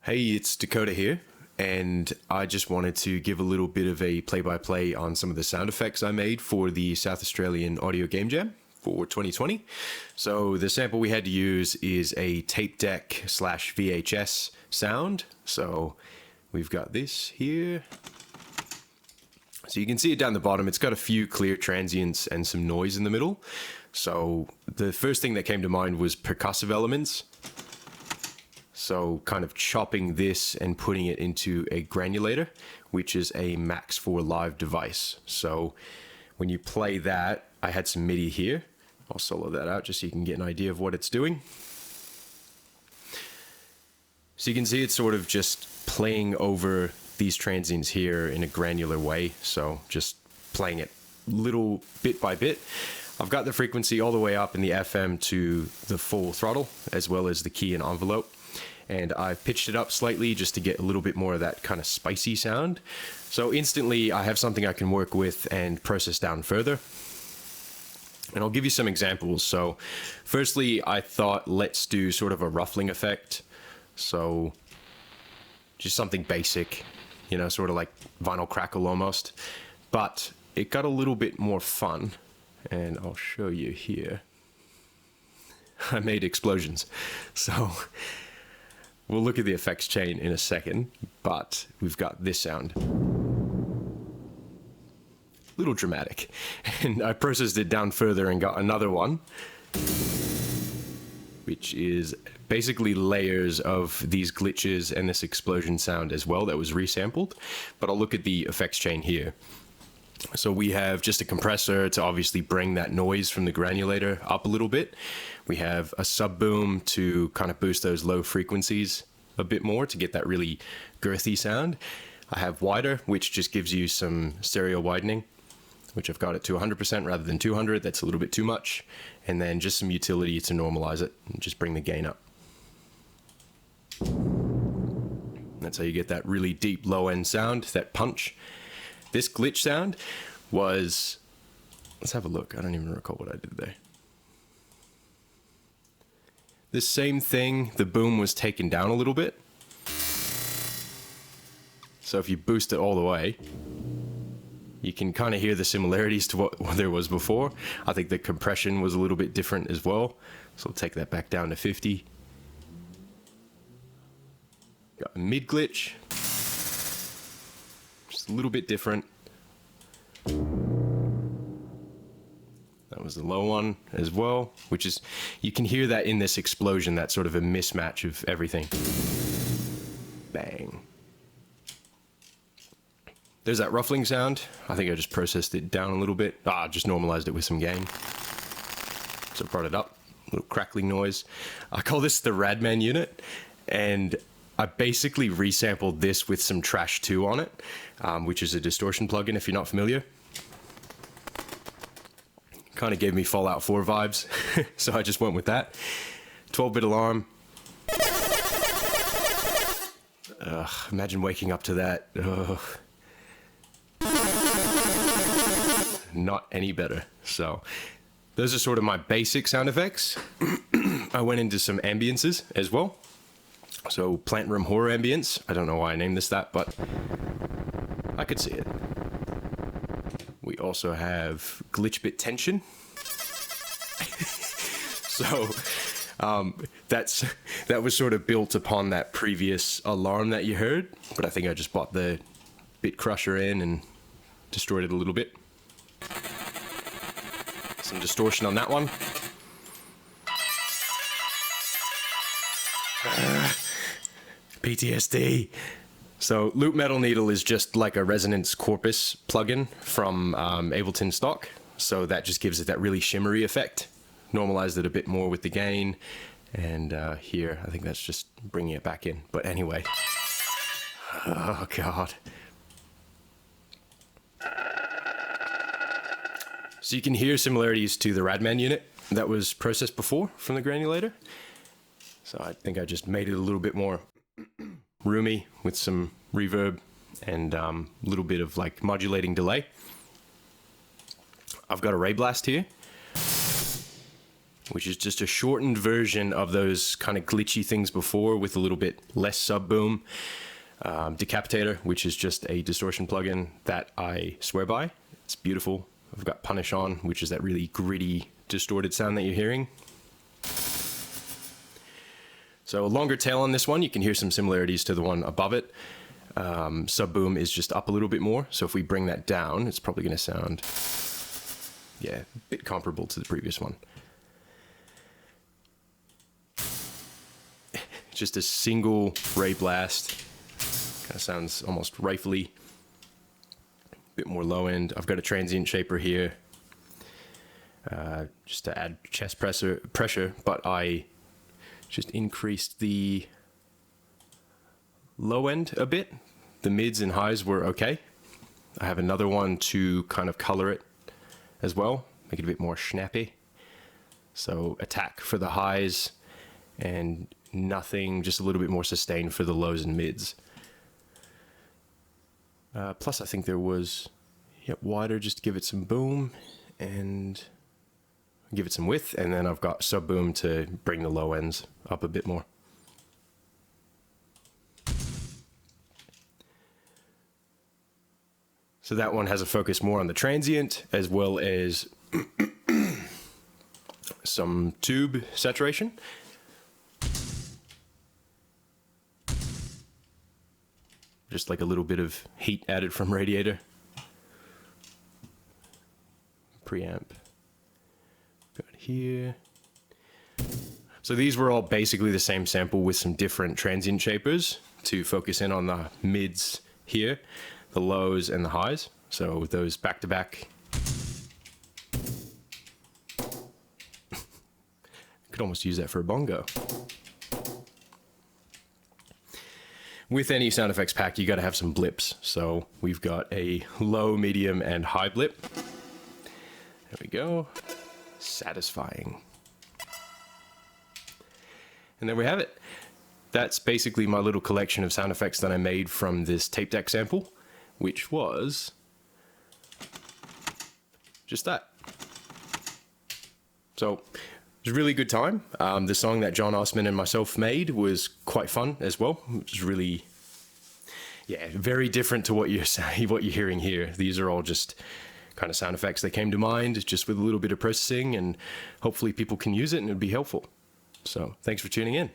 Hey, it's Dakota here, and I just wanted to give a little bit of a play-by-play on some of the sound effects I made for the South Australian Audio Game Jam for 2020. So the sample we had to use is a tape deck slash VHS sound. So we've got this here. So you can see it down the bottom. It's got a few clear transients and some noise in the middle. So the first thing that came to mind was percussive elements. So kind of chopping this and putting it into a granulator, which is a Max 4 Live device. So when you play that, I had some MIDI here. I'll solo that out just so you can get an idea of what it's doing. So you can see it's sort of just playing over these transients here in a granular way. So just playing it little bit by bit. I've got the frequency all the way up in the FM to the full throttle, as well as the key and envelope. And I've pitched it up slightly just to get a little bit more of that kind of spicy sound. So instantly I have something I can work with and process down further. And I'll give you some examples. So firstly, I thought let's do sort of a ruffling effect. So just something basic, you know, sort of like vinyl crackle almost. But it got a little bit more fun. And I'll show you here. I made explosions. So we'll look at the effects chain in a second, but we've got this sound. A little dramatic. And I processed it down further and got another one, which is basically layers of these glitches and this explosion sound as well that was resampled. But I'll look at the effects chain here. So we have just a compressor to obviously bring that noise from the granulator up a little bit. We have a sub boom to kind of boost those low frequencies a bit more to get that really girthy sound. I have wider, which just gives you some stereo widening, which I've got it to 100% rather than 200. That's a little bit too much. And then just some utility to normalize it and just bring the gain up. That's how you get that really deep low end sound, that punch. This glitch sound was, let's have a look. I don't even recall what I did there. This same thing, the boom was taken down a little bit. So if you boost it all the way, you can kind of hear the similarities to what there was before. I think the compression was a little bit different as well. So I'll take that back down to 50. Got a mid glitch. Just a little bit different. That was the low one as well, which is, you can hear that in this explosion, that sort of a mismatch of everything. Bang. There's that ruffling sound. I think I just processed it down a little bit. Just normalized it with some gain. So brought it up, a little crackling noise. I call this the Radman unit, and I basically resampled this with some Trash 2 on it, which is a distortion plugin if you're not familiar. Kind of gave me Fallout 4 vibes, so I just went with that. 12-bit alarm. Imagine waking up to that. Not any better. So those are sort of my basic sound effects. I went into some ambiences as well. So plant room horror ambience. I don't know why I named this that, but I could see it. We also have glitch bit tension. So that was sort of built upon that previous alarm that you heard, but I think I just bought the bit crusher in and destroyed it a little bit. Some distortion on that one. PTSD. So Loop Metal Needle is just like a resonance corpus plugin from Ableton stock. So that just gives it that really shimmery effect. Normalized it a bit more with the gain. And here, I think that's just bringing it back in. But anyway. Oh, God. So you can hear similarities to the Radman unit that was processed before from the granulator. So I think I just made it a little bit more roomy with some reverb and a little bit of like modulating delay. I've got a Ray Blast here. which is just a shortened version of those kind of glitchy things before with a little bit less sub boom. Decapitator, which is just a distortion plugin that I swear by. It's beautiful. I've got Punish on, which is that really gritty, distorted sound that you're hearing. So a longer tail on this one, you can hear some similarities to the one above it. Sub boom is just up a little bit more, so if we bring that down, it's probably going to sound, yeah, a bit comparable to the previous one. Just a single ray blast, kind of sounds almost rifly. A bit more low end. I've got a transient shaper here, just to add chest pressure, but I just increased the low end a bit. The mids and highs were okay. I have another one to kind of color it as well, make it a bit more snappy. So attack for the highs and nothing, just a little bit more sustained for the lows and mids. Plus I think there was, wider just to give it some boom and give it some width, and then I've got sub boom to bring the low ends up a bit more. So that one has a focus more on the transient as well as some tube saturation. Just like a little bit of heat added from radiator. Preamp. Got here. So these were all basically the same sample with some different transient shapers to focus in on the mids here, the lows and the highs. So with those back to back, could almost use that for a bongo. With any sound effects pack, you got to have some blips. So we've got a low, medium, and high blip. There we go. Satisfying. And there we have it. That's basically my little collection of sound effects that I made from this tape deck sample, which was just that. So it was a really good time. The song that John Osman and myself made was quite fun as well. It was really, very different to what you're hearing here. These are all just kind of sound effects that came to mind, just with a little bit of processing, and hopefully people can use it and it'd be helpful. So thanks for tuning in.